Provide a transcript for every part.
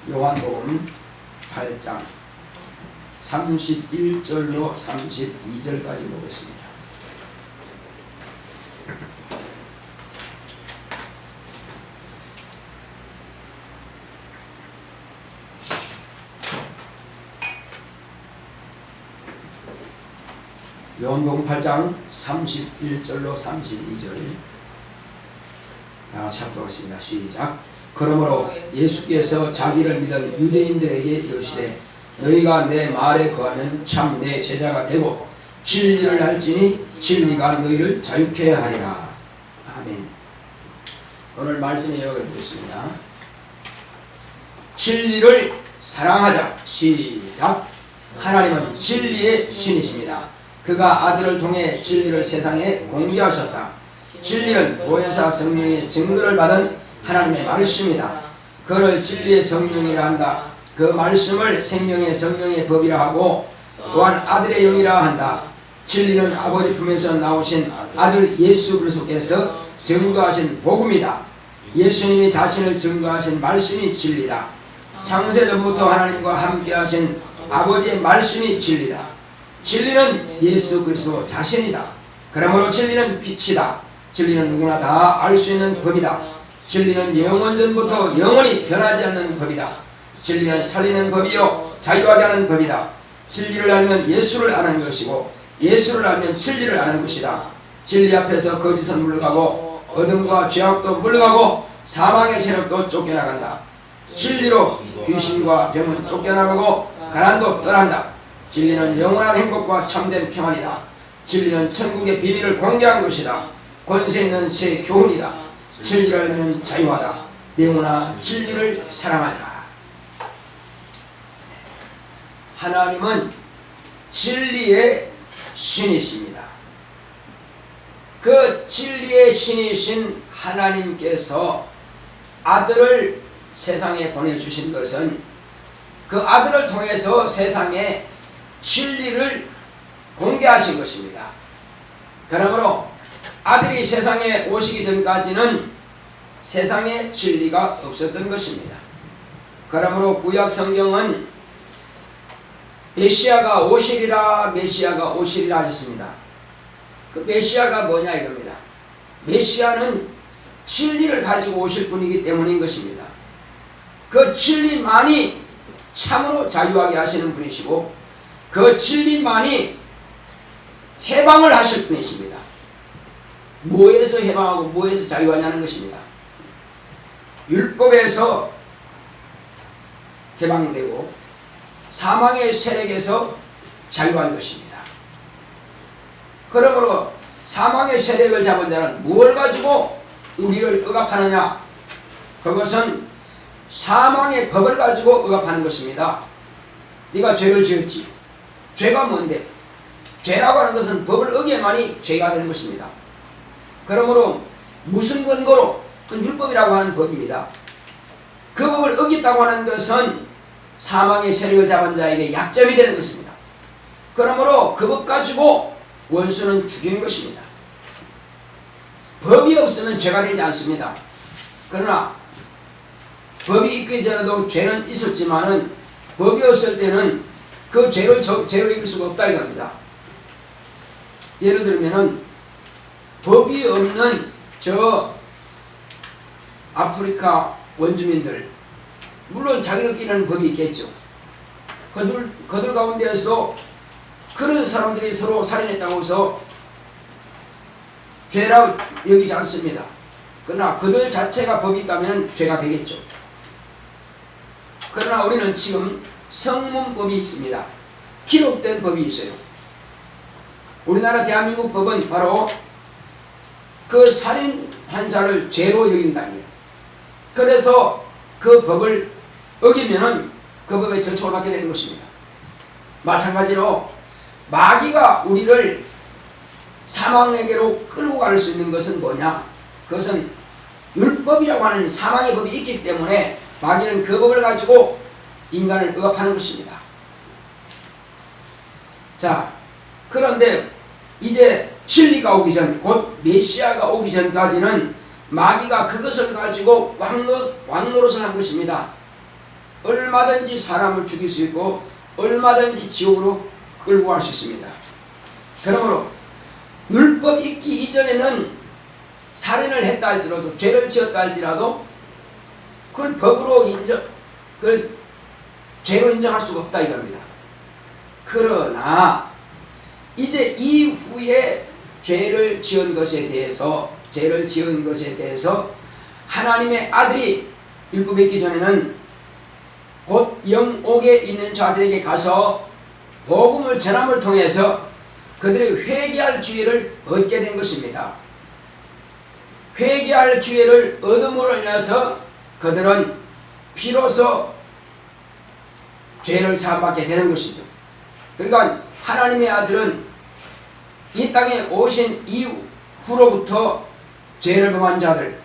요한복음 8장 31절로 32절까지 보겠습니다. 요한복음 8장 31절로 32절 다 같이 보겠습니다. 시작. 그러므로 예수께서 자기를 믿은 유대인들에게 이르시되 너희가 내 말에 거하면 참 내 제자가 되고 진리를 알지니 진리가 너희를 자유케 하리라. 아멘. 오늘 말씀에 이어가겠습니다. 진리를 사랑하자. 시작. 하나님은 진리의 신이십니다. 그가 아들을 통해 진리를 세상에 공개하셨다. 진리는 보혜사 성령의 증거를 받은 하나님의 말씀이다. 그를 진리의 성령이라 한다. 그 말씀을 생명의 성령의 법이라 하고 또한 아들의 영이라 한다. 진리는 아버지 품에서 나오신 아들 예수 그리스도께서 증거하신 복음이다. 예수님이 자신을 증거하신 말씀이 진리다. 창세 전부터 하나님과 함께 하신 아버지의 말씀이 진리다. 진리는 예수 그리스도 자신이다. 그러므로 진리는 빛이다. 진리는 누구나 다 알 수 있는 법이다. 진리는 영원전부터 영원히 변하지 않는 법이다. 진리는 살리는 법이요 자유하게 하는 법이다. 진리를 알면 예수를 아는 것이고 예수를 알면 진리를 아는 것이다. 진리 앞에서 거짓은 물러가고 어둠과 죄악도 물러가고 사망의 세력도 쫓겨나간다. 진리로 귀신과 병은 쫓겨나가고 가난도 떠난다. 진리는 영원한 행복과 참된 평안이다. 진리는 천국의 비밀을 공개한 것이다. 권세 있는 새 교훈이다. 진리를 알면 자유하다. 영원한 진리를 사랑하자. 하나님은 진리의 신이십니다. 그 진리의 신이신 하나님께서 아들을 세상에 보내주신 것은 그 아들을 통해서 세상에 진리를 공개하신 것입니다. 그러므로 아들이 세상에 오시기 전까지는 세상에 진리가 없었던 것입니다. 그러므로 구약 성경은 메시아가 오시리라 메시아가 오시리라 하셨습니다. 그 메시아가 뭐냐 이겁니다. 메시아는 진리를 가지고 오실 분이기 때문인 것입니다. 그 진리만이 참으로 자유하게 하시는 분이시고 그 진리만이 해방을 하실 분이십니다. 뭐에서 해방하고 뭐에서 자유하냐는 것입니다. 율법에서 해방되고 사망의 세력에서 자유한 것입니다. 그러므로 사망의 세력을 잡은 자는 무엇을 가지고 우리를 억압하느냐? 그것은 사망의 법을 가지고 억압하는 것입니다. 네가 죄를 지었지. 죄가 뭔데? 죄라고 하는 것은 법을 어기야만이 죄가 되는 것입니다. 그러므로 무슨 근거로? 그 율법이라고 하는 법입니다. 그 법을 어겼다고 하는 것은 사망의 세력을 잡은 자에게 약점이 되는 것입니다. 그러므로 그 법 가지고 원수는 죽인 것입니다. 법이 없으면 죄가 되지 않습니다. 그러나 법이 있기 전에도 죄는 있었지만은 법이 없을 때는 그 죄로 이길 수가 없다 이겁니다. 예를 들면은 법이 없는 저 아프리카 원주민들 물론 자기들끼리는 법이 있겠죠. 그들 가운데에서 그런 사람들이 서로 살인했다고 해서 죄라고 여기지 않습니다. 그러나 그들 자체가 법이 있다면 죄가 되겠죠. 그러나 우리는 지금 성문법이 있습니다. 기록된 법이 있어요. 우리나라 대한민국 법은 바로 그 살인한 자를 죄로 여긴답니다. 그래서 그 법을 어기면은 그 법에 저촉을 받게 되는 것입니다. 마찬가지로 마귀가 우리를 사망에게로 끌고 갈 수 있는 것은 뭐냐? 그것은 율법이라고 하는 사망의 법이 있기 때문에 마귀는 그 법을 가지고 인간을 억압하는 것입니다. 자, 그런데 이제 진리가 오기 전, 곧 메시아가 오기 전까지는 마귀가 그것을 가지고 왕노릇을 한 것입니다. 얼마든지 사람을 죽일 수 있고 얼마든지 지옥으로 끌고 갈 수 있습니다. 그러므로 율법 있기 이전에는 살인을 했다 할지라도 죄를 지었다 할지라도 그걸 법으로 그걸 죄로 인정할 수가 없다 이겁니다. 그러나 이제 이후에 죄를 지은 것에 대해서 하나님의 아들이 율법이 있기 전에는 곧 영옥에 있는 자들에게 가서 복음을 전함을 통해서 그들이 회개할 기회를 얻게 된 것입니다. 회개할 기회를 얻음으로 인해서 그들은 비로소 죄를 사함받게 되는 것이죠. 그러니까 하나님의 아들은 이 땅에 오신 이후로부터 죄를 범한 자들,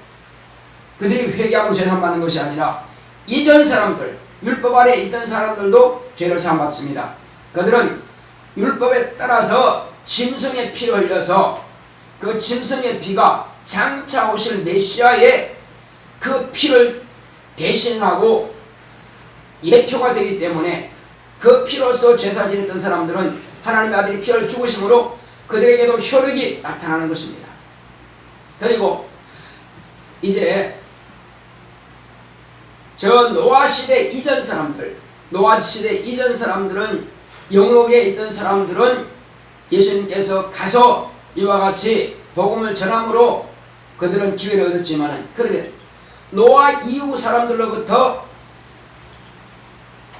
그들이 회개하고 죄 사함받는 것이 아니라 이전 사람들, 율법 아래 있던 사람들도 죄를 사함받습니다. 그들은 율법에 따라서 짐승의 피를 흘려서 그 짐승의 피가 장차 오실 메시아의 그 피를 대신하고 예표가 되기 때문에 그 피로서 제사 지냈던 사람들은 하나님의 아들이 피를 죽으심으로 그들에게도 효력이 나타나는 것입니다. 그리고 이제 저 노아 시대 이전 사람들은 영옥에 있던 사람들은 예수님께서 가서 이와 같이 복음을 전함으로 그들은 기회를 얻었지만, 그러면 노아 이후 사람들로부터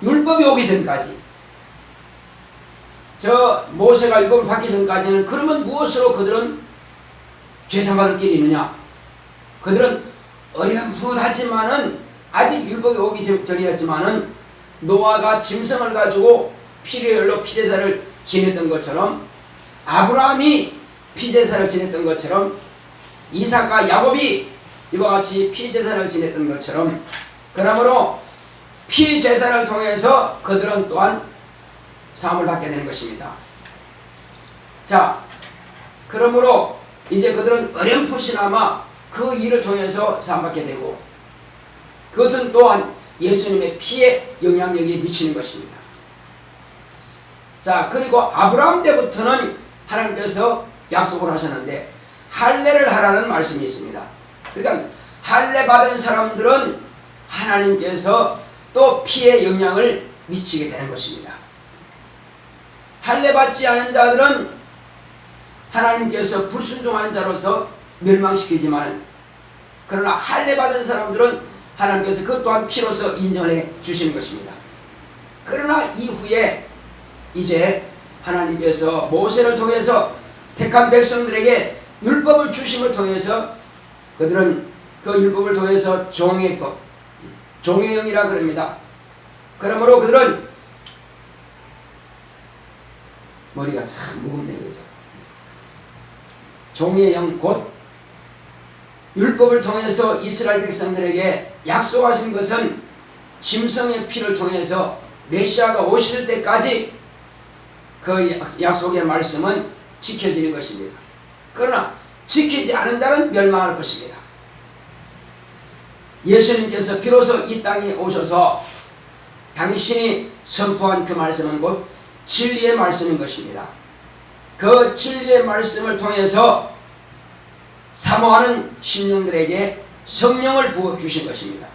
율법이 오기 전까지, 저 모세가 율법을 받기 전까지는 그러면 무엇으로 그들은 죄사받을 길이 있느냐? 그들은 어렴풋하지만은 아직 율법이 오기 전이었지만은 노아가 짐승을 가지고 피를 흘려 피제사를 지냈던 것처럼, 아브라함이 피제사를 지냈던 것처럼, 이삭과 야곱이 이와 같이 피제사를 지냈던 것처럼, 그러므로 피제사를 통해서 그들은 또한 사함을 받게 되는 것입니다. 자, 그러므로 이제 그들은 어렴풋이나마 그 일을 통해서 사함받게 되고, 그것은 또한 예수님의 피에 영향력이 미치는 것입니다. 자, 그리고 아브라함 때부터는 하나님께서 약속을 하셨는데 할례를 하라는 말씀이 있습니다. 그러니까 할례 받은 사람들은 하나님께서 또 피에 영향을 미치게 되는 것입니다. 할례 받지 않은 자들은 하나님께서 불순종한 자로서 멸망시키지만, 그러나 할례 받은 사람들은 하나님께서 그 또한 피로서 인정해 주시는 것입니다. 그러나 이후에 이제 하나님께서 모세를 통해서 택한 백성들에게 율법을 주심을 통해서 그들은 그 율법을 통해서 종의 법, 종의 영이라 그럽니다. 그러므로 그들은 머리가 참 무겁네, 그죠? 종의 영, 곧 율법을 통해서 이스라엘 백성들에게 약속하신 것은 짐승의 피를 통해서 메시아가 오실 때까지 그 약속의 말씀은 지켜지는 것입니다. 그러나 지키지 않은 자는 멸망할 것입니다. 예수님께서 비로소 이 땅에 오셔서 당신이 선포한 그 말씀은 곧 진리의 말씀인 것입니다. 그 진리의 말씀을 통해서 사모하는 심령들에게 성령을 부어주신 것입니다.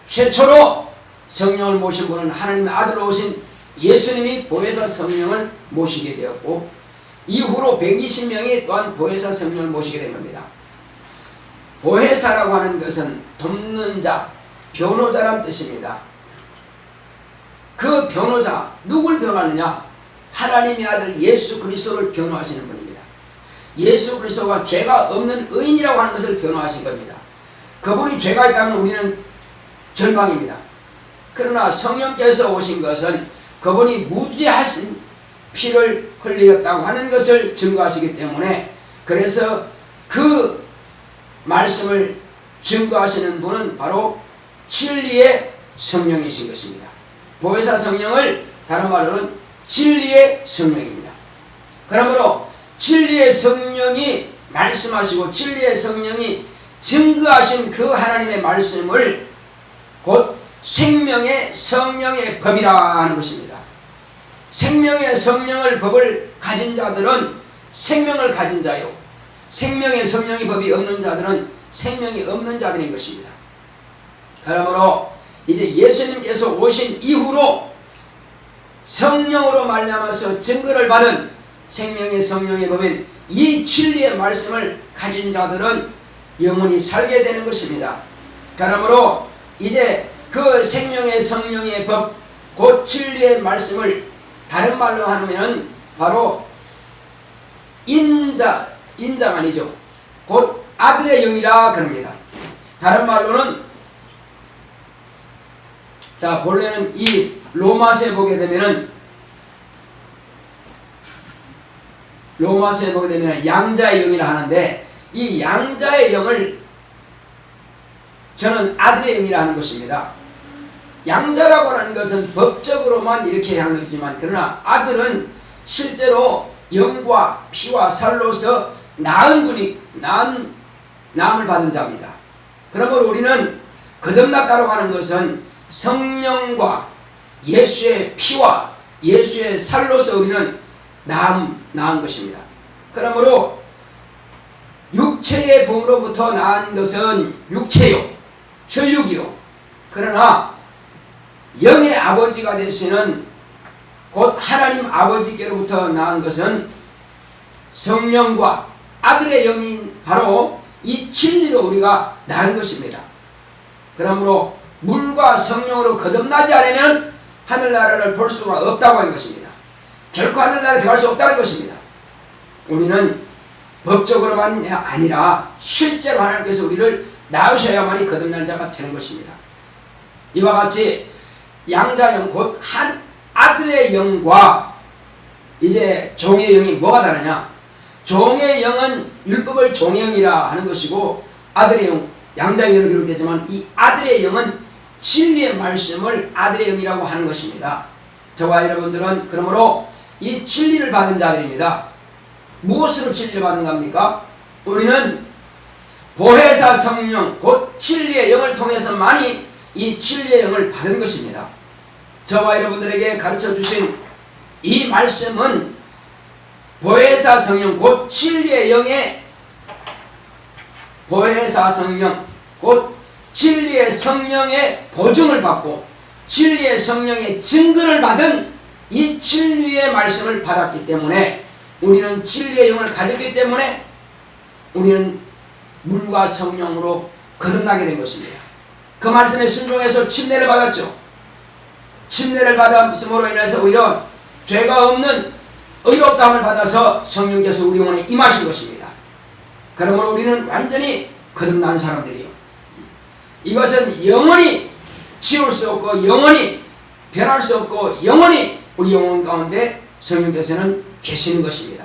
최초로 성령을 모신 분은 하나님의 아들로 오신 예수님이 보혜사 성령을 모시게 되었고, 이후로 120명이 또한 보혜사 성령을 모시게 된 겁니다. 보혜사라고 하는 것은 돕는 자, 변호자란 뜻입니다. 그 변호자, 누굴 변호하느냐? 하나님의 아들 예수 그리스도를 변호하시는 분입니다. 예수 그리스도가 죄가 없는 의인이라고 하는 것을 변호하신 겁니다. 그분이 죄가 있다면 우리는 절망입니다. 그러나 성령께서 오신 것은 그분이 무죄하신 피를 흘리셨다고 하는 것을 증거하시기 때문에, 그래서 그 말씀을 증거하시는 분은 바로 진리의 성령이신 것입니다. 보혜사 성령을 다른 말로는 진리의 성령입니다. 그러므로 진리의 성령이 말씀하시고 진리의 성령이 증거하신 그 하나님의 말씀을 곧 생명의 성령의 법이라 하는 것입니다. 생명의 성령을 법을 가진 자들은 생명을 가진 자요, 생명의 성령의 법이 없는 자들은 생명이 없는 자들인 것입니다. 그러므로 이제 예수님께서 오신 이후로 성령으로 말미암아서 증거를 받은 생명의 성령의 법인 이 진리의 말씀을 가진 자들은 영원히 살게 되는 것입니다. 그러므로 이제 그 생명의 성령의 법, 곧 진리의 말씀을 다른 말로 하면 바로 인자가 아니죠. 곧 아들의 영이라 그럽니다. 다른 말로는, 자, 본래는 이 로마서에 보게 되면은, 양자의 영이라 하는데, 이 양자의 영을 저는 아들의 영이라 하는 것입니다. 양자라고 하는 것은 법적으로만 이렇게 하는 거지만, 그러나 아들은 실제로 영과 피와 살로서 나음을 받은 자입니다. 그러므로 우리는 거듭났다고 하는 것은 성령과 예수의 피와 예수의 살로서 우리는 낳은 것입니다. 그러므로 육체의 부모로부터 낳은 것은 육체요, 혈육이요. 그러나 영의 아버지가 되시는 곧 하나님 아버지께로부터 낳은 것은 성령과 아들의 영인 바로 이 진리로 우리가 낳은 것입니다. 그러므로 물과 성령으로 거듭나지 않으면 하늘나라를 볼 수가 없다고 하는 것입니다. 결코 하늘나라에 들어갈 수 없다는 것입니다. 우리는 법적으로만 아니라 실제로 하나님께서 우리를 낳으셔야만이 거듭난 자가 되는 것입니다. 이와 같이 양자영 곧 한 아들의 영과 이제 종의 영이 뭐가 다르냐? 종의 영은 율법을 종의 영이라 하는 것이고, 아들의 영, 양자의 영으로 기록되지만 이 아들의 영은 진리의 말씀을 아들의 영이라고 하는 것입니다. 저와 여러분들은 그러므로 이 진리를 받은 자들입니다. 무엇으로 진리를 받은 겁니까? 우리는 보혜사 성령 곧 진리의 영을 통해서만이 이 진리의 영을 받은 것입니다. 저와 여러분들에게 가르쳐 주신 이 말씀은 보혜사 성령 곧 진리의 영의 보혜사 성령 곧 진리의 성령의 보증을 받고 진리의 성령의 증거를 받은 이 진리의 말씀을 받았기 때문에, 우리는 진리의 영을 가졌기 때문에 우리는 물과 성령으로 거듭나게 된 것입니다. 그 말씀에 순종해서 침례를 받았죠. 침례를 받았음으로 인해서 오히려 죄가 없는 의롭다함을 받아서 성령께서 우리 영혼에 임하신 것입니다. 그러므로 우리는 완전히 거듭난 사람들이요, 이것은 영원히 지울 수 없고 영원히 변할 수 없고 영원히 우리 영혼 가운데 성령께서는 계시는 것입니다.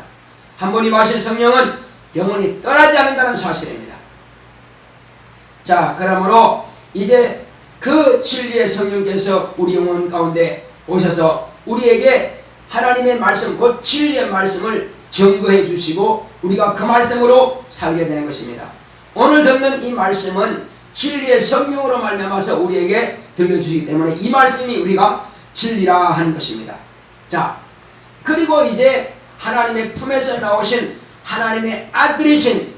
한 번 임하신 성령은 영원히 떠나지 않는다는 사실입니다. 자, 그러므로 이제 그 진리의 성령께서 우리 영혼 가운데 오셔서 우리에게 하나님의 말씀 곧 진리의 말씀을 증거해 주시고 우리가 그 말씀으로 살게 되는 것입니다. 오늘 듣는 이 말씀은 진리의 성령으로 말미암아서 우리에게 들려주시기 때문에 이 말씀이 우리가 진리라 하는 것입니다. 자, 그리고 이제 하나님의 품에서 나오신 하나님의 아들이신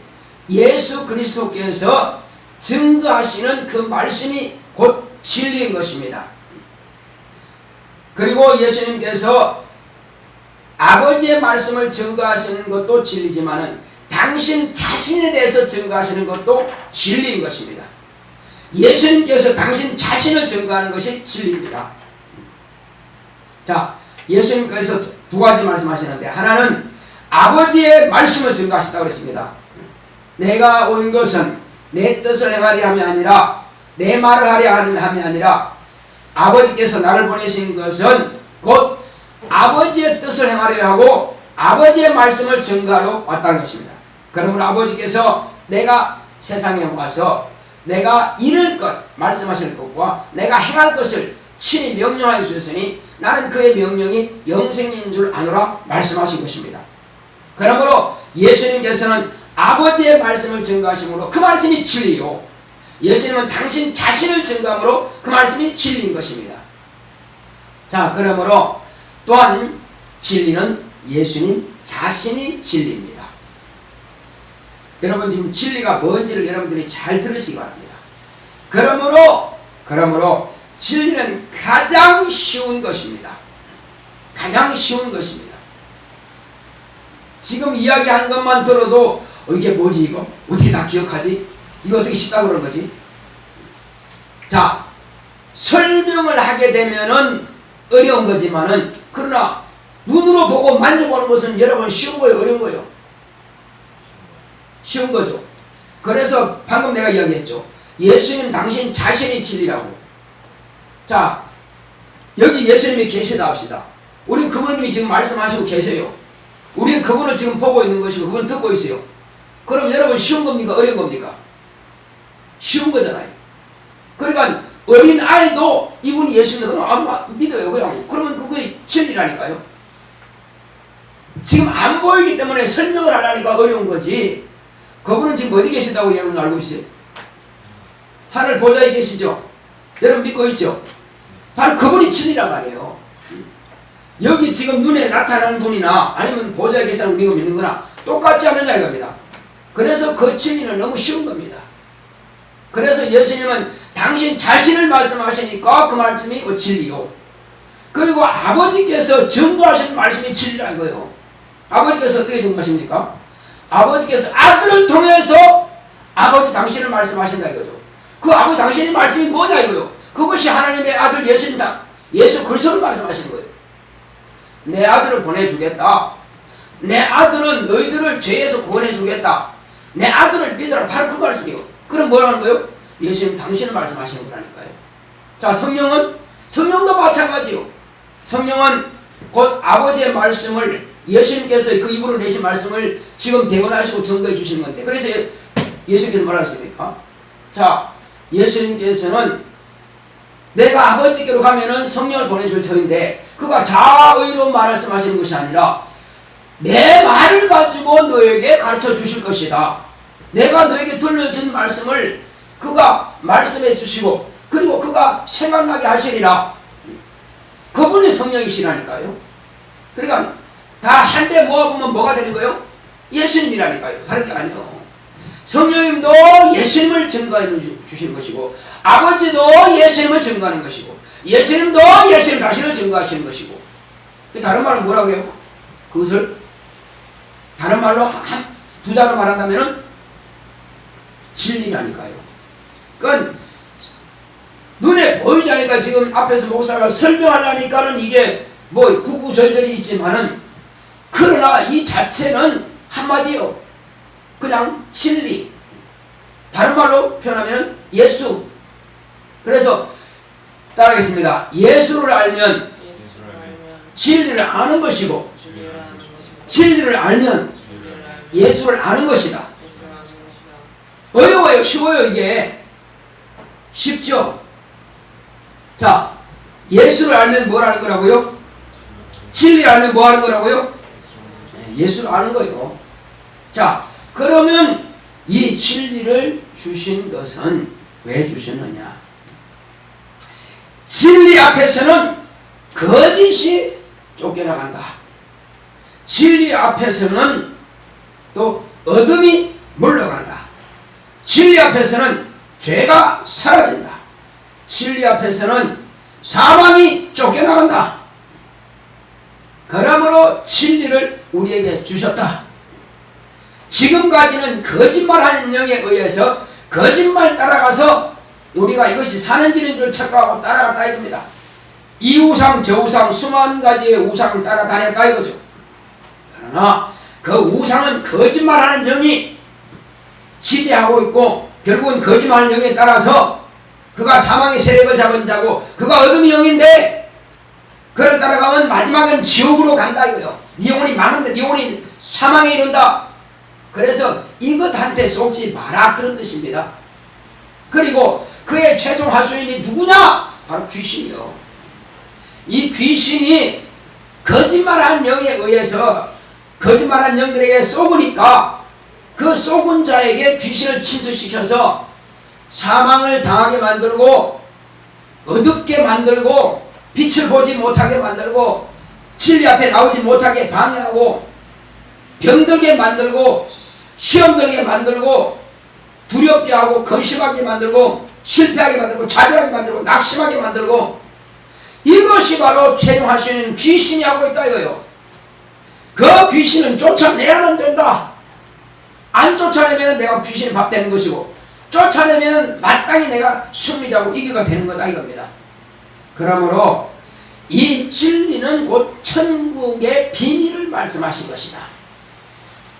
예수 그리스도께서 증거하시는 그 말씀이 곧 진리인 것입니다. 그리고 예수님께서 아버지의 말씀을 증거하시는 것도 진리지만은 당신 자신에 대해서 증거하시는 것도 진리인 것입니다. 예수님께서 당신 자신을 증거하는 것이 진리입니다. 자, 예수님께서 두 가지 말씀하시는데, 하나는 아버지의 말씀을 증거하셨다고 했습니다. 내가 온 것은 내 뜻을 행하려 함이 아니라 내 말을 하려 함이 아니라 아버지께서 나를 보내신 것은 곧 아버지의 뜻을 행하려 하고 아버지의 말씀을 증거하러 왔다는 것입니다. 그러므로 아버지께서 내가 세상에 와서 내가 이룰 것, 말씀하실 것과 내가 행할 것을 친히 명령하여 주셨으니 나는 그의 명령이 영생인 줄 아노라 말씀하신 것입니다. 그러므로 예수님께서는 아버지의 말씀을 증거하심으로 그 말씀이 진리요, 예수님은 당신 자신을 증거함으로 그 말씀이 진리인 것입니다. 자, 그러므로 또한 진리는 예수님 자신이 진리입니다. 여러분 지금 진리가 뭔지를 여러분들이 잘 들으시기 바랍니다. 그러므로 진리는 가장 쉬운 것입니다. 가장 쉬운 것입니다. 지금 이야기한 것만 들어도 이게 뭐지 이거? 어떻게 다 기억하지? 이거 어떻게 쉽다고 그런 거지? 자, 설명을 하게 되면은 어려운 거지만은 그러나 눈으로 보고 만져보는 것은 여러분 쉬운 거예요, 어려운 거예요? 쉬운 거죠. 그래서 방금 내가 이야기했죠. 예수님 당신 자신이 진리라고. 자, 여기 예수님이 계시다 합시다. 우리 그분이 지금 말씀하시고 계세요. 우리는 그분을 지금 보고 있는 것이고 그분을 듣고 있어요. 그럼 여러분 쉬운 겁니까? 어려운 겁니까? 쉬운 거잖아요. 그러니까 어린 아이도 이분이 예수님을 믿어요. 그러면 그게 진리라니까요. 지금 안 보이기 때문에 설명을 하려니까 어려운 거지. 그분은 지금 어디 계신다고 여러분 알고 있어요? 하늘 보좌에 계시죠? 여러분 믿고 있죠? 바로 그분이 진리란 말이에요. 여기 지금 눈에 나타나는 분이나 아니면 보좌에 계시다는 믿고 믿는 거나 똑같지 않느냐 이겁니다. 그래서 그 진리는 너무 쉬운 겁니다. 그래서 예수님은 당신 자신을 말씀하시니까 그 말씀이 진리요. 그리고 아버지께서 증거하신 말씀이 진리라 이거예요. 아버지께서 어떻게 증거하십니까? 아버지께서 아들을 통해서 아버지 당신을 말씀하신다 이거죠. 그 아버지 당신의 말씀이 뭐냐 이거요. 그것이 하나님의 아들 예수 그리스도를 말씀하시는 거예요. 내 아들을 보내주겠다. 내 아들은 너희들을 죄에서 구원해주겠다. 내 아들을 믿어라. 바로 그 말씀이요. 그럼 뭐라는 거예요? 예수님 당신을 말씀하시는 거라니까요. 자, 성령도 마찬가지요. 성령은 곧 아버지의 말씀을 예수님께서 그 입으로 내신 말씀을 지금 대언하시고 증거해 주시는 건데, 그래서 예수님께서 뭐라고 했습니까? 자, 예수님께서는 내가 아버지께로 가면은 성령을 보내줄 터인데 그가 자의로 말씀하시는 것이 아니라 내 말을 가지고 너에게 가르쳐 주실 것이다. 내가 너에게 들려준 말씀을 그가 말씀해 주시고 그리고 그가 생각나게 하시리라. 그분이 성령이시라니까요. 그러니까 다 한데 모아보면 뭐가 되는 거예요? 예수님이라니까요. 다른 게 아니에요. 성령님도 예수님을 증거해 주시는 것이고 아버지도 예수님을 증거하는 것이고 예수님도 예수님 자신을 증거하시는 것이고, 다른 말은 뭐라고 해요? 그것을 다른 말로 두 단어 말한다면 진리라니까요. 그러니까 눈에 보이지 않으니까 지금 앞에서 목사가 설명하려니까는 이게 뭐 구구절절이 있지만은 그러나 이 자체는 한마디요. 그냥 진리. 다른 말로 표현하면 예수. 그래서 따라하겠습니다. 예수를 알면 진리를 아는 것이고 진리를 알면 예수를 아는 것이다. 어려워요? 쉬워요? 이게? 쉽죠? 자, 예수를 알면 뭘 하는 거라고요? 진리를 알면 뭐 하는 거라고요? 예수를 아는 거예요. 자, 그러면 이 진리를 주신 것은 왜 주셨느냐? 진리 앞에서는 거짓이 쫓겨나간다. 진리 앞에서는 또 어둠이 물러간다. 진리 앞에서는 죄가 사라진다. 진리 앞에서는 사망이 쫓겨나간다. 그러므로 진리를 우리에게 주셨다. 지금까지는 거짓말하는 영에 의해서 거짓말 따라가서 우리가 이것이 사는 길인 줄 착각하고 따라갔다 이겁니다. 이 우상 저 우상 수만 가지의 우상을 따라다녔다 이거죠. 그러나 그 우상은 거짓말하는 영이 지배하고 있고 결국은 거짓말하는 영에 따라서 그가 사망의 세력을 잡은 자고 그가 어둠의 영인데 그를 따라가면 마지막엔 지옥으로 간다 이거요. 네 영혼이 망한다. 네 영혼이 사망에 이른다. 그래서 이것한테 속지 마라 그런 뜻입니다. 그리고 그의 최종 하수인이 누구냐? 바로 귀신이요. 이 귀신이 거짓말한 영에 의해서 거짓말한 영들에게 쏘으니까 그 쏘은 자에게 귀신을 침투시켜서 사망을 당하게 만들고 어둡게 만들고 빛을 보지 못하게 만들고 진리 앞에 나오지 못하게 방해하고 병들게 만들고 시험 들게 만들고 두렵게 하고 근심하게 만들고 실패하게 만들고 좌절하게 만들고 낙심하게 만들고 이것이 바로 최종할 수 있는 귀신이 하고 있다 이거요. 그 귀신은 쫓아내야만 된다. 안 쫓아내면 내가 귀신이 밥 되는 것이고 쫓아내면 마땅히 내가 승리자고 이기가 되는 거다 이겁니다. 그러므로 이 진리는 곧 천국의 비밀을 말씀하신 것이다.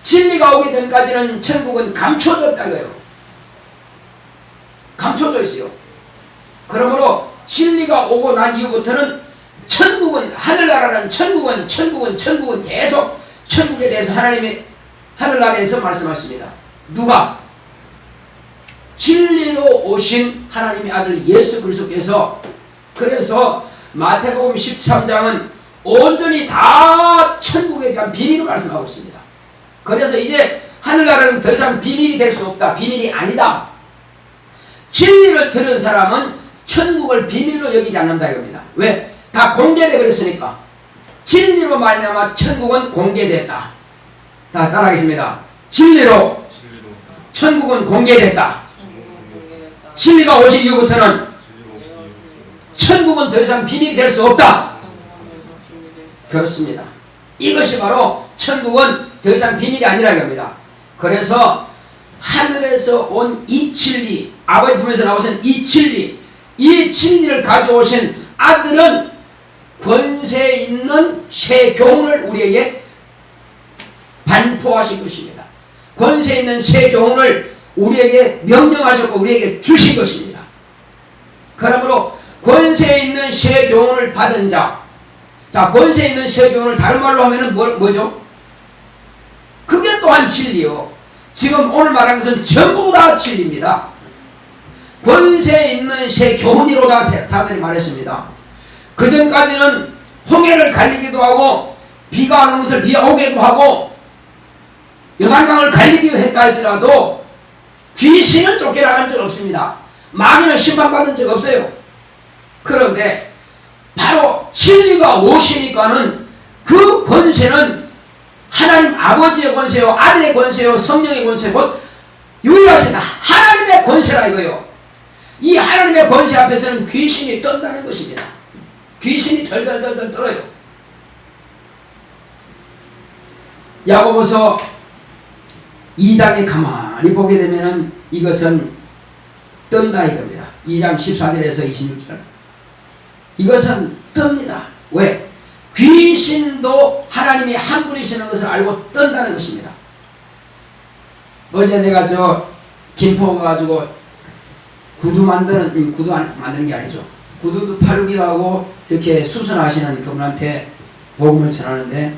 진리가 오기 전까지는 천국은 감춰졌다 이거요. 감춰져 있어요. 그러므로 진리가 오고 난 이후부터는 천국은 하늘나라는 천국은 계속 천국에 대해서 하나님이 하늘나라에서 말씀하십니다. 누가? 진리로 오신 하나님의 아들 예수 그리스도께서. 그래서 마태복음 13장은 온전히 다 천국에 대한 비밀을 말씀하고 있습니다. 그래서 이제 하늘나라는 더 이상 비밀이 될 수 없다. 비밀이 아니다. 진리를 들은 사람은 천국을 비밀로 여기지 않는다 이겁니다. 왜? 다 공개되어 버렸으니까. 진리로 말미암아 천국은 공개됐다. 다 따라하겠습니다. 진리로 천국은 공개됐다. 진리가 오신 이후부터는 천국은 더 이상 비밀이 될 수 없다. 그렇습니다. 이것이 바로 천국은 더 이상 비밀이 아니라 이겁니다. 그래서 하늘에서 온 이 진리, 아버지 품에서 나오신 이 진리, 이 진리를 가져오신 아들은 권세 있는 새 교훈을 우리에게 반포하신 것입니다. 권세 있는 새 교훈을 우리에게 명령하셨고 우리에게 주신 것입니다. 그러므로 권세 있는 새 교훈을 받은 자, 권세 있는 새 교훈을 다른 말로 하면은 뭐죠? 그게 또한 진리요. 지금 오늘 말한 것은 전부 다 진리입니다. 권세 있는 새 교훈이로다 사도들이 말했습니다. 그전까지는 홍해를 갈리기도 하고 비가 오는 것을 비 오게도 하고 요단강을 갈리기도 했다 할지라도 귀신은 쫓겨나간 적 없습니다. 마귀는 심판받은 적 없어요. 그런데 바로 진리가 오시니까는 그 권세는 하나님 아버지의 권세요, 아들의 권세요, 성령의 권세, 곧 유일하시다 하나님의 권세라 이거요. 이 하나님의 권세 앞에서는 귀신이 떤다는 것입니다. 귀신이 덜덜덜 떨어요. 야고보서 2장에 가만히 보게 되면은 이것은 뜬다 이겁니다. 2장 14절에서 26절. 이것은 뜹니다. 왜? 귀신도 하나님이 한 분이시는 것을 알고 뜬다는 것입니다. 어제 내가 김포 가가지고 구두 만드는 게 아니죠. 구두도 팔기도 하고 이렇게 수선하시는 그분한테 복음을 전하는데,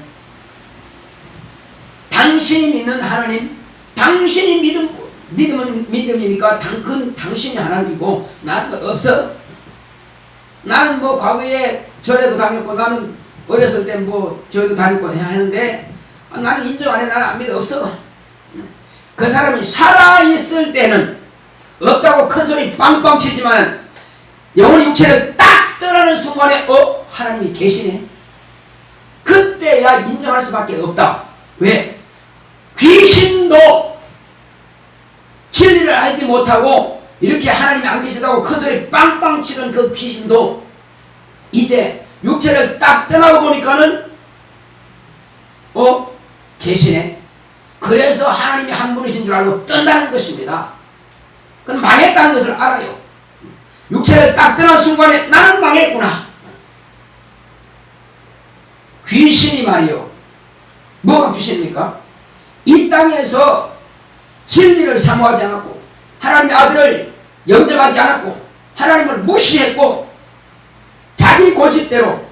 당신이 믿는 하나님, 당신이 믿음은 믿음이니까 당신이 하나님이고 나는 없어. 나는 과거에 절에도 다녔고 나는 어렸을 때 저도 다니고 해야 하는데 나는 인정 안 해. 나는 안 믿어. 없어. 그 사람이 살아있을 때는 없다고 큰 소리 빵빵 치지만 영혼의 육체를 딱 떠나는 순간에 하나님이 계시네. 그때야 인정할 수밖에 없다. 왜? 귀신도 진리를 알지 못하고 이렇게 하나님이 안 계시다고 큰 소리 빵빵 치던 그 귀신도 이제 육체를 딱 떠나고 보니까는 계시네. 그래서 하나님이 한 분이신 줄 알고 뜬다는 것입니다. 그럼 망했다는 것을 알아요. 육체를 딱 떠난 순간에 나는 망했구나. 귀신이 말이요. 뭐가 귀신입니까? 이 땅에서 진리를 사모하지 않았고 하나님의 아들을 영접하지 않았고 하나님을 무시했고 자기 고집대로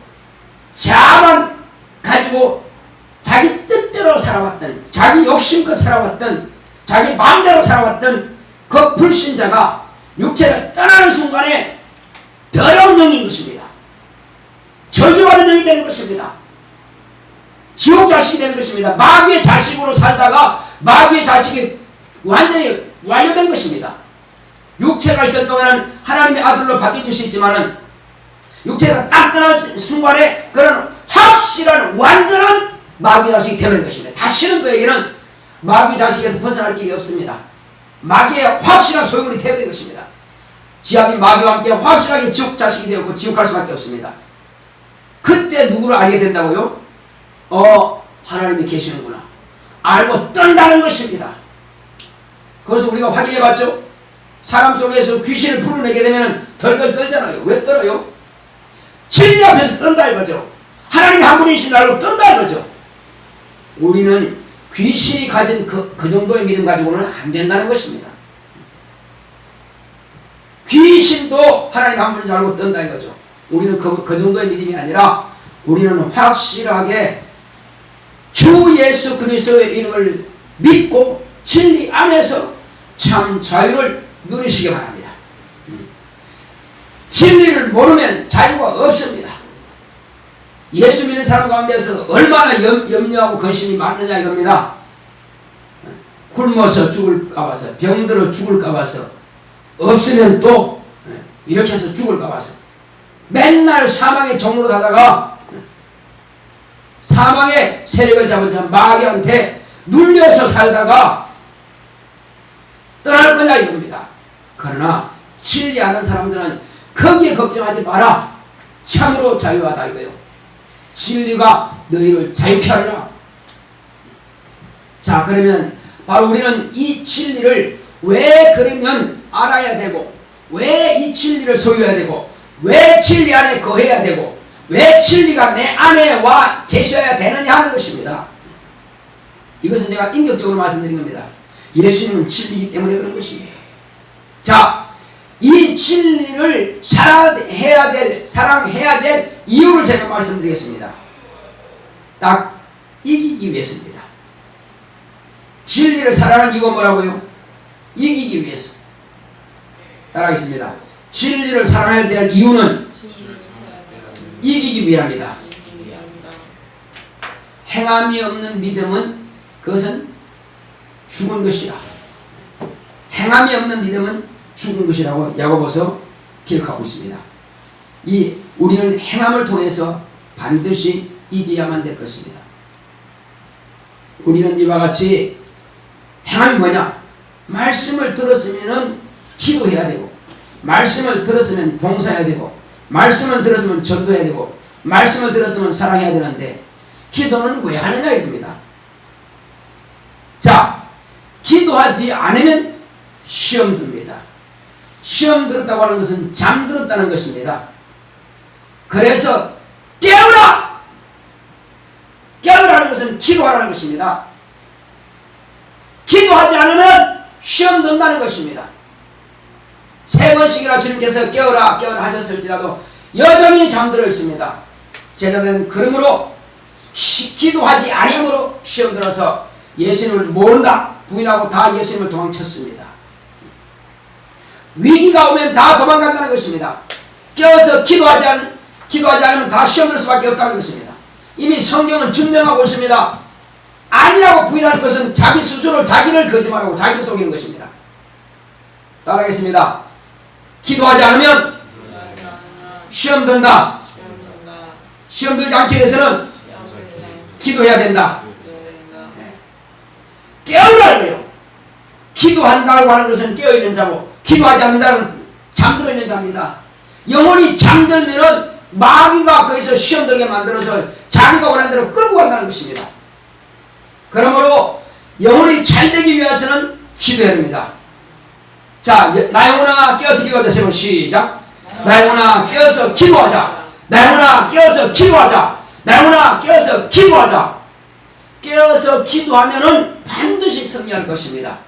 자만 가지고 자기 뜻대로 살아왔던, 자기 욕심껏 살아왔던, 자기 마음대로 살아왔던 그 불신자가 육체를 떠나는 순간에 더러운 영인 것입니다. 저주받은 영이 되는 것입니다. 지옥 자식이 되는 것입니다. 마귀의 자식으로 살다가 마귀의 자식이 완전히 완료된 것입니다. 육체가 있을 동안은 하나님의 아들로 바뀌어질 수 있지만은 육체가 딱 떠나는 순간에 그런 확실한 완전한 마귀 자식이 되는 것입니다. 다시는 그에게는 마귀 자식에서 벗어날 길이 없습니다. 마귀의 확실한 소유물이 되어버린 것입니다. 지압이 마귀와 함께 확실하게 지옥 자식이 되었고 지옥 갈 수밖에 없습니다. 그때 누구를 알게 된다고요? 하나님이 계시는구나. 알고 떤다는 것입니다. 그것을 우리가 확인해 봤죠? 사람 속에서 귀신을 풀어내게 되면 덜덜 떨잖아요. 왜 떨어요? 진리 앞에서 떤다 이거죠. 하나님 한 분이신 알고 떤다 이거죠. 우리는 귀신이 가진 그 정도의 믿음 가지고는 안 된다는 것입니다. 귀신도 하나님 한 분인 줄 알고 떤다 이거죠. 우리는 그 정도의 믿음이 아니라 우리는 확실하게 주 예수 그리스도의 이름을 믿고 진리 안에서 참 자유를 누리시기 바랍니다. 진리를 모르면 자유가 없습니다. 예수 믿는 사람 가운데서 얼마나 염려하고 근심이 많느냐 이겁니다. 굶어서 죽을까 봐서, 병들어 죽을까 봐서, 없으면 또 이렇게 해서 죽을까 봐서 맨날 사망의 종로로 가다가 사망의 세력을 잡은 마귀한테 눌려서 살다가 떠날 거냐 이겁니다. 그러나 진리하는 사람들은 거기에 걱정하지 마라. 참으로 자유하다 이거요. 진리가 너희를 자유케 하리라. 자, 그러면 바로 우리는 이 진리를 왜 그러면 알아야 되고, 왜 이 진리를 소유해야 되고, 왜 진리 안에 거해야 되고, 왜 진리가 내 안에 와 계셔야 되느냐 하는 것입니다. 이것은 제가 인격적으로 말씀드린 겁니다. 예수님은 진리이기 때문에 그런 것입니다. 자, 이 진리를 사랑해야 될 이유를 제가 말씀드리겠습니다. 딱 이기기 위해서입니다. 진리를 사랑하는 이유가 뭐라고요? 이기기 위해서. 따라하겠습니다. 진리를 사랑해야 될 이유는 이기기 위함이다. 행함이 없는 믿음은 그것은 죽은 것이라. 행함이 없는 믿음은 죽은 것이라고 야고보서 기록하고 있습니다. 우리는 행함을 통해서 반드시 이겨야만 될 것입니다. 우리는 이와 같이 행함이 뭐냐? 말씀을 들었으면 기도해야 되고, 말씀을 들었으면 봉사해야 되고, 말씀을 들었으면 전도해야 되고, 말씀을 들었으면 사랑해야 되는데 기도는 왜 하느냐 이겁니다. 자, 기도하지 않으면 시험 듭니다. 시험 들었다고 하는 것은 잠들었다는 것입니다. 그래서 깨어라! 깨어라는 것은 기도하라는 것입니다. 기도하지 않으면 시험 든다는 것입니다. 3번씩이나 주님께서 깨어라 깨어라 하셨을지라도 여전히 잠들어 있습니다. 제자들은 그러므로 기도하지 아니므로 시험 들어서 예수님을 모른다 부인하고 다 예수님을 도망쳤습니다. 위기가 오면 다 도망간다는 것입니다. 깨어서 기도하지 않으면 다 시험 들 수밖에 없다는 것입니다. 이미 성경은 증명하고 있습니다. 아니라고 부인하는 것은 자기 스스로 자기를 거짓말하고 자기를 속이는 것입니다. 따라하겠습니다. 기도하지 않으면 시험 든다. 시험 들지 않기 위해서는 기도해야 된다. 깨어라는 거예요. 기도한다고 하는 것은 깨어있는 자고, 기도하지 않는다는 잠들어 있는 자입니다. 영혼이 잠들면은 마귀가 거기서 시험 들게 만들어서 자기가 원하는 대로 끌고 간다는 것입니다. 그러므로 영혼이 잘 되기 위해서는 기도해야 됩니다. 자, 나 영혼아 깨어서 기도하자. 3번 시작. 나 영혼아 깨어서 기도하자. 나 영혼아 깨어서 기도하자. 나 영혼아 깨어서 기도하자. 깨어서 기도하면은 반드시 승리할 것입니다.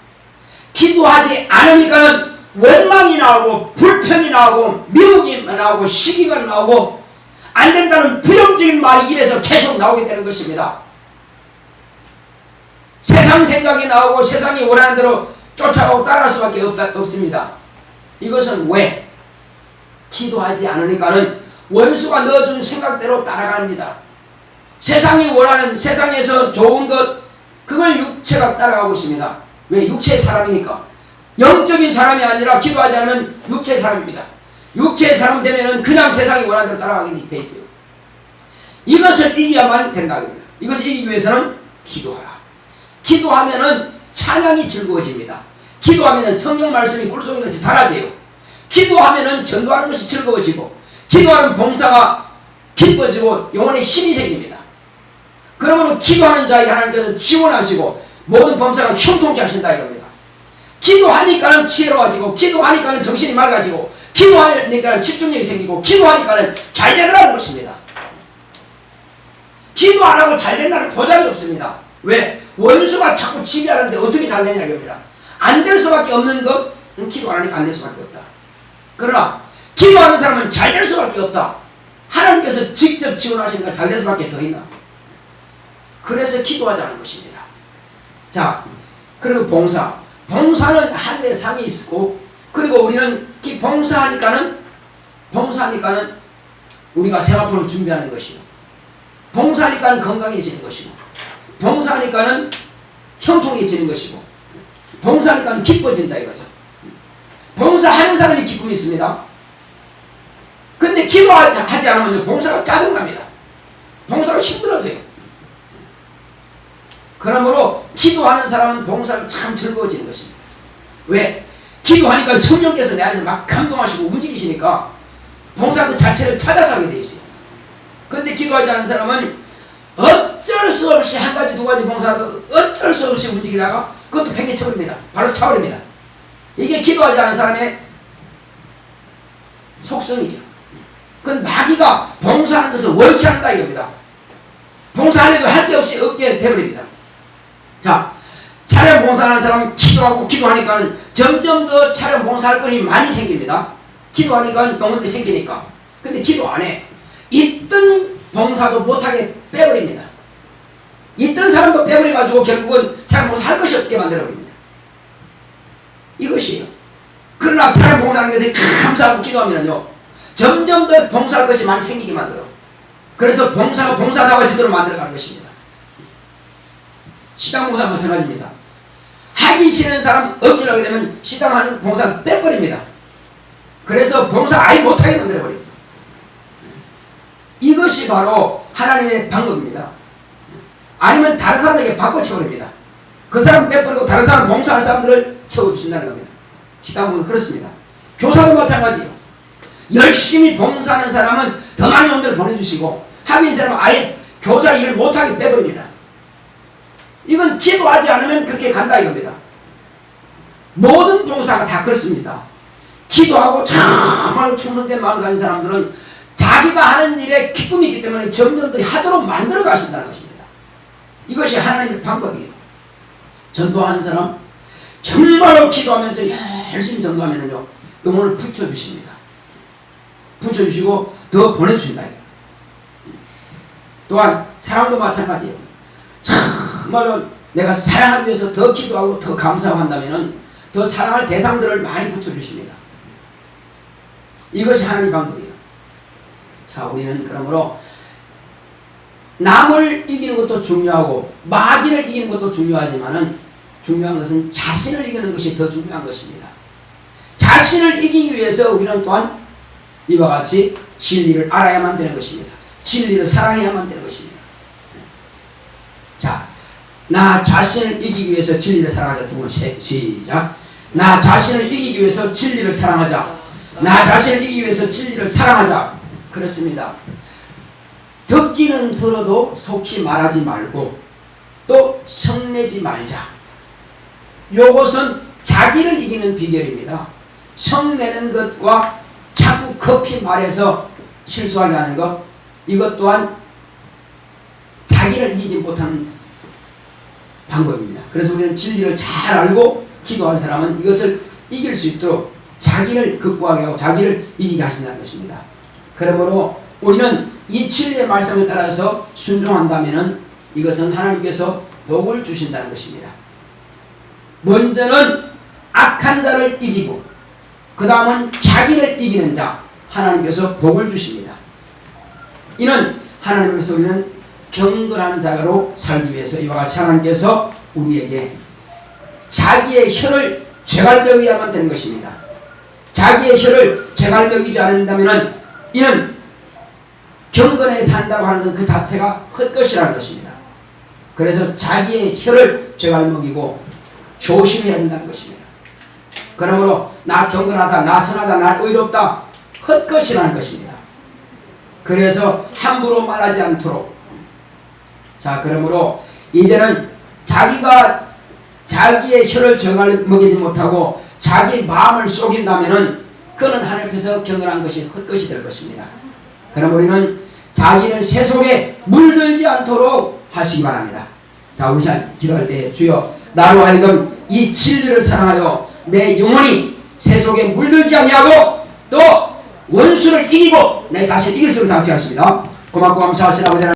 기도하지 않으니까는 원망이 나오고 불평이 나오고 미움이 나오고 시기가 나오고 안 된다는 부정적인 말이 입에서 계속 나오게 되는 것입니다. 세상 생각이 나오고 세상이 원하는 대로 쫓아가고 따라갈 수밖에 없습니다. 이것은 왜? 기도하지 않으니까는 원수가 넣어준 생각대로 따라갑니다. 세상이 원하는, 세상에서 좋은 것, 그걸 육체가 따라가고 있습니다. 왜? 육체의 사람이니까. 영적인 사람이 아니라 기도하지 않으면 육체의 사람입니다. 육체의 사람 되면은 그냥 세상이 원하는 대로 따라가게 돼 있어요. 이것을 이겨야만 된다고요. 이것을 이기기 위해서는 기도하라. 기도하면은 찬양이 즐거워집니다. 기도하면은 성경 말씀이 꿀송이 같이 달아져요. 기도하면은 전도하는 것이 즐거워지고, 기도하는 봉사가 기뻐지고 영혼에 힘이 생깁니다. 그러므로 기도하는 자에게 하나님께서 지원하시고 모든 범사가 형통케 하신다 이겁니다. 기도하니까는 지혜로워지고, 기도하니까는 정신이 맑아지고, 기도하니까는 집중력이 생기고, 기도하니까는 잘 되더라는 것입니다. 기도 안 하고 잘 된다는 보장이 없습니다. 왜? 원수가 자꾸 지배하는데 어떻게 잘 되냐 이겁니다. 안 될 수밖에 없는 것, 기도 안 하니까 안 될 수밖에 없다. 그러나 기도하는 사람은 잘 될 수밖에 없다. 하나님께서 직접 지원하시니까 잘 될 수밖에 더 있나. 그래서 기도하자는 것입니다. 자, 그리고 봉사는 하늘의 상이 있고, 그리고 우리는 이 봉사하니까는 우리가 생활품을 준비하는 것이고, 봉사하니까는 건강해지는 것이고, 봉사하니까는 형통해지는 것이고, 봉사하니까는 기뻐진다 이거죠. 봉사하는 사람이 기쁨이 있습니다. 근데 기도하지 않으면 봉사가 짜증납니다. 봉사가 힘들어져요. 그러므로 기도하는 사람은 봉사가 참 즐거워지는 것입니다. 왜? 기도하니까 성령께서 내 안에서 막 감동하시고 움직이시니까 봉사 그 자체를 찾아서 하게 돼 있어요. 근데 기도하지 않은 사람은 어쩔 수 없이 한 가지 두 가지 봉사도 어쩔 수 없이 움직이다가 그것도 팽개쳐버립니다. 바로 차버립니다. 이게 기도하지 않은 사람의 속성이에요. 그건 마귀가 봉사하는 것을 원치 않는다 이겁니다. 봉사하려도 할 데 없이 없게 되버립니다. 자, 차량 봉사하는 사람은 기도하니까는 점점 더 차량 봉사할 것이 많이 생깁니다. 기도하니까 영혼이 생기니까. 근데 기도 안 해. 있던 봉사도 못하게 빼버립니다. 있던 사람도 빼버려가지고 결국은 차량 봉사할 것이 없게 만들어버립니다. 이것이에요. 그러나 차량 봉사하는 것에 감사하고 기도하면요, 점점 더 봉사할 것이 많이 생기게 만들어. 그래서 봉사가 봉사다워지도록 만들어가는 것입니다. 시당 봉사 마찬가지입니다. 하기 싫은 사람 억지로 하게 되면 시당하는 봉사를 빼버립니다. 그래서 봉사 아예 못하게 만들어버립니다. 이것이 바로 하나님의 방법입니다. 아니면 다른 사람에게 바꿔쳐버립니다. 그 사람 빼버리고 다른 사람 봉사할 사람들을 채워주신다는 겁니다. 시당 봉사 그렇습니다. 교사도 마찬가지예요. 열심히 봉사하는 사람은 더 많은 놈들을 보내주시고, 하기 싫은 사람은 아예 교사 일을 못하게 빼버립니다. 이건 기도하지 않으면 그렇게 간다 이겁니다. 모든 봉사가 다 그렇습니다. 기도하고 정말로 충성된 마음을 가진 사람들은 자기가 하는 일에 기쁨이 있기 때문에 점점 더 하도록 만들어 가신다는 것입니다. 이것이 하나님의 방법이에요. 전도하는 사람 정말로 기도하면서 열심히 전도하면요, 영혼을 붙여주십니다. 붙여주시고 더 보내주신다. 또한 사랑도 마찬가지예요. 정말로 내가 사랑하기 위해서 더 기도하고 더 감사하고 한다면 더 사랑할 대상들을 많이 붙여주십니다. 이것이 하나님의 방법이에요. 자, 우리는 그러므로 남을 이기는 것도 중요하고 마귀를 이기는 것도 중요하지만은 중요한 것은 자신을 이기는 것이 더 중요한 것입니다. 자신을 이기기 위해서 우리는 또한 이와 같이 진리를 알아야만 되는 것입니다. 진리를 사랑해야만 되는 것입니다. 자, 나 자신을 이기기 위해서 진리를 사랑하자. 두 번 시작. 나 자신을 이기기 위해서 진리를 사랑하자. 나 자신을 이기기 위해서 진리를 사랑하자. 그렇습니다. 듣기는 들어도 속히 말하지 말고 또 성내지 말자. 요것은 자기를 이기는 비결입니다. 성내는 것과 자꾸 급히 말해서 실수하게 하는 것, 이것 또한 자기를 이기지 못하는 방법입니다. 그래서 우리는 진리를 잘 알고 기도하는 사람은 이것을 이길 수 있도록 자기를 극복하게 하고 자기를 이기게 하신다는 것입니다. 그러므로 우리는 이 진리의 말씀을 따라서 순종한다면 이것은 하나님께서 복을 주신다는 것입니다. 먼저는 악한 자를 이기고 그 다음은 자기를 이기는 자, 하나님께서 복을 주십니다. 이는 하나님께서 우리는 경건한 자로 살기 위해서 이와 같이 하나님께서 우리에게 자기의 혀를 제갈먹여야만 되는 것입니다. 자기의 혀를 제갈먹이지 않는다면 이는 경건에 산다고 하는 것 그 자체가 헛것이라는 것입니다. 그래서 자기의 혀를 제갈먹이고 조심해야 된다는 것입니다. 그러므로 나 경건하다, 나 선하다, 나 의롭다 헛것이라는 것입니다. 그래서 함부로 말하지 않도록. 자, 그러므로 이제는 자기가 자기의 혀를 제갈먹이지 못하고 자기 마음을 속인다면은 그는 하나님 앞에서 경건한 것이 헛것이 될 것입니다. 그럼 우리는 자기는 세속에 물들지 않도록 하시기 바랍니다. 자, 우리 기도할 때 주여 나로 하여금 이 진리를 사랑하여 내 영혼이 세속에 물들지 아니하고 또 원수를 이기고 내 자신을 이길 수 있도록 다시 하십니다. 고맙고 감사하시나 아버지 하나님.